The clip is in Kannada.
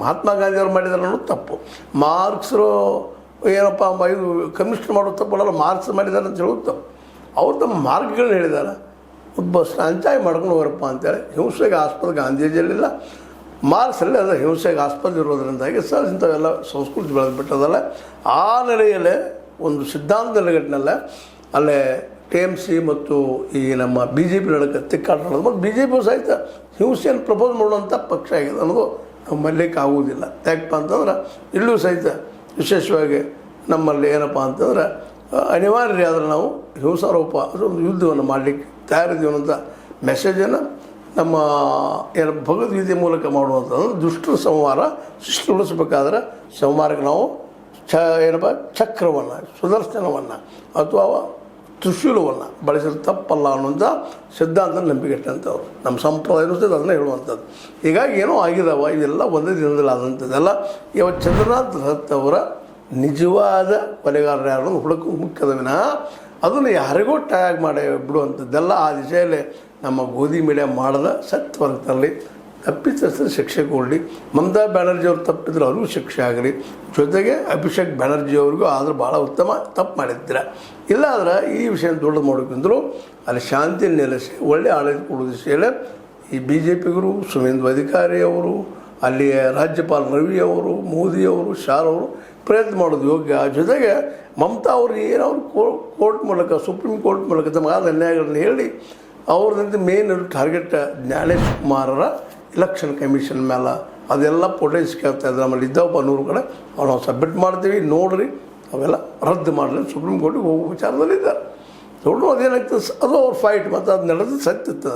ಮಹಾತ್ಮ ಗಾಂಧಿಯವ್ರು ಮಾಡಿದಾರೆ ಅನ್ನೋದು ತಪ್ಪು. ಮಾರ್ಕ್ಸರು ಏನಪ್ಪ ಇದು ಕಮ್ಯುನಿಸ್ಟ್ ಮಾಡೋದು ತಪ್ಪಲ್ಲ, ಮಾರ್ಕ್ಸ್ ಮಾಡಿದ್ದಾರೆ ಅಂತ ಹೇಳೋದು ತಪ್ಪು. ಅವ್ರು ತಮ್ಮ ಮಾರ್ಗಗಳನ್ನ ಹೇಳಿದ್ದಾರೆ. ಒಬ್ಬ ಅಂಚಾಯಿ ಮಾಡ್ಕೊಂಡು ಹೋಗ್ರಪ್ಪ ಅಂತೇಳಿ ಹಿಂಸೆಗೆ ಆಸ್ಪದ ಗಾಂಧೀಜಿಯಲ್ಲಿಲ್ಲ, ಮಾರ್ಕ್ಸಲ್ಲಿ ಅದು ಹಿಂಸೆಗೆ ಆಸ್ಪದ ಇರೋದ್ರಿಂದಾಗಿ ಸರ್ ಇಂಥವೆಲ್ಲ ಸಂಸ್ಕೃತಿ ಬೆಳೆದ್ಬಿಟ್ಟದಲ್ಲ. ಆ ನೆಲೆಯಲ್ಲೇ ಒಂದು ಸಿದ್ಧಾಂತ ನೆಲೆಗಟ್ಟಿನಲ್ಲೇ ಅಲ್ಲೇ TMC ಮತ್ತು ಈ ನಮ್ಮ BJP ನಡುವೆ ತಿಕ್ಕಾಟ ಮಾಡೋದು. ಮತ್ತು BJP ಸಹಿತ ಹಿಂಸೆಯನ್ನು ಪ್ರಪೋಸ್ ಮಾಡುವಂಥ ಪಕ್ಷ ಆಗಿದೆ ಅನ್ನೋದು ನಾವು ಮರಲಿಕ್ಕೆ ಆಗುವುದಿಲ್ಲ. ಯಾಕಪ್ಪ ಅಂತಂದ್ರೆ ಇಲ್ಲೂ ಸಹಿತ ವಿಶೇಷವಾಗಿ ನಮ್ಮಲ್ಲಿ ಏನಪ್ಪ ಅಂತಂದ್ರೆ ಅನಿವಾರ್ಯ ಆದರೆ ನಾವು ಹಿಂಸಾರೋಪ ಒಂದು ಯುದ್ಧವನ್ನು ಮಾಡಲಿಕ್ಕೆ ತಯಾರಿದ್ದೀವಿ ಅನ್ನೋಂಥ ಮೆಸೇಜನ್ನು ನಮ್ಮ ಏನು ಭಗವದ್ಗೀತೆ ಮೂಲಕ ಮಾಡುವಂಥದ್ದು. ದುಷ್ಟರ ಸಂಹಾರ ಸೃಷ್ಟಿಗೊಳಿಸಬೇಕಾದ್ರೆ ಸಂಹಾರಕ್ಕೆ ನಾವು ಏನಪ್ಪ ಚಕ್ರವನ್ನು, ಸುದರ್ಶನವನ್ನು ಅಥವಾ ತ್ರಿಶೂಲವನ್ನು ಬಳಸಿದ್ರೆ ತಪ್ಪಲ್ಲ ಅನ್ನೋಂಥ ಸಿದ್ಧಾಂತ ನಂಬಿಕೆಟ್ಟಂಥವ್ರು. ನಮ್ಮ ಸಂಪ್ರದಾಯನೂ ಸಹಿತ ಅದನ್ನು ಹೇಳುವಂಥದ್ದು. ಹೀಗಾಗಿ ಏನೋ ಆಗಿದಾವ, ಇದೆಲ್ಲ ಒಂದೇ ದಿನದಲ್ಲಿ ಆದಂಥದ್ದೆಲ್ಲ. ಇವತ್ತು ಚಂದ್ರನಾಥ್ ದತ್ ಅವರ ನಿಜವಾದ ಕೊಲೆಗಾರರು ಯಾರು ಹುಡುಕು ಮುಖ್ಯದ ವಿನಃ ಅದನ್ನು ಯಾರಿಗೂ ಟ್ಯಾಗ್ ಮಾಡಿ ಬಿಡುವಂಥದ್ದೆಲ್ಲ ಆ ದಿಶೆಯಲ್ಲಿ ನಮ್ಮ ಗೋಧಿ ಮೀಡಿಯಾ ಮಾಡದ ಸತ್ಯ ಹೊರತಲ್ಲಿ ತಪ್ಪಿತಸ್ಥರು ಶಿಕ್ಷೆ ಕೊಡಲಿ. ಮಮತಾ ಬ್ಯಾನರ್ಜಿಯವ್ರು ತಪ್ಪಿದ್ರೆ ಅವ್ರಿಗೂ ಶಿಕ್ಷೆ ಆಗಲಿ. ಜೊತೆಗೆ ಅಭಿಷೇಕ್ ಬ್ಯಾನರ್ಜಿಯವ್ರಿಗೂ ಆದ್ರೆ ಭಾಳ ಉತ್ತಮ ತಪ್ಪು ಮಾಡಿದ್ದೀರ. ಇಲ್ಲಾಂದ್ರೆ ಈ ವಿಷಯ ದೊಡ್ಡದು ಮಾಡೋಕೆಂದ್ರು ಅಲ್ಲಿ ಶಾಂತಿ ನೆಲೆಸಿ ಒಳ್ಳೆ ಆಡಳಿತ ಕೊಡೋ ದಿಶೆಯಲ್ಲಿ ಈ BJPಗರು, ಸುವೇಂದು ಅಧಿಕಾರಿ ಅವರು, ಅಲ್ಲಿ ರಾಜ್ಯಪಾಲ ರವಿ ಅವರು, ಮೋದಿಯವರು, ಶಾ ಅವರು ಪ್ರಯತ್ನ ಮಾಡೋದು ಯೋಗ್ಯ. ಜೊತೆಗೆ ಮಮತಾ ಅವರು ಏನವರು ಕೋರ್ಟ್ ಮೂಲಕ, ಸುಪ್ರೀಂ ಕೋರ್ಟ್ ಮೂಲಕ ತಮಗಾದ ಅನ್ಯಾಯಗಳನ್ನು ಹೇಳಿ ಅವ್ರದಂತೆ ಮೇನ್ ಟಾರ್ಗೆಟ್ ಜ್ಞಾನೇಶ್ ಕುಮಾರರ ಎಲೆಕ್ಷನ್ ಕಮಿಷನ್ ಮೇಲೆ ಅದೆಲ್ಲ ಫೋಟೇಜ್ ಕೇಳ್ತಾ ಇದ್ದಾರೆ. ಆಮೇಲೆ ಇದ್ದಾವಪ್ಪ 100 ಕಡೆ ಅವ್ರು ನಾವು ಸಬ್ಮಿಟ್ ಮಾಡ್ತೀವಿ ನೋಡಿರಿ, ಅವೆಲ್ಲ ರದ್ದು ಮಾಡಲಿ ಸುಪ್ರೀಂ ಕೋರ್ಟಿಗೆ ಹೋಗೋ ವಿಚಾರದಲ್ಲಿದ್ದಾರೆ. ದೊಡ್ಡ ಅದೇನಾಗ್ತದೆ ಅದು ಅವ್ರ ಫೈಟ್, ಮತ್ತು ಅದು ನಡೆದು ಸತ್ತಿತ್ತು.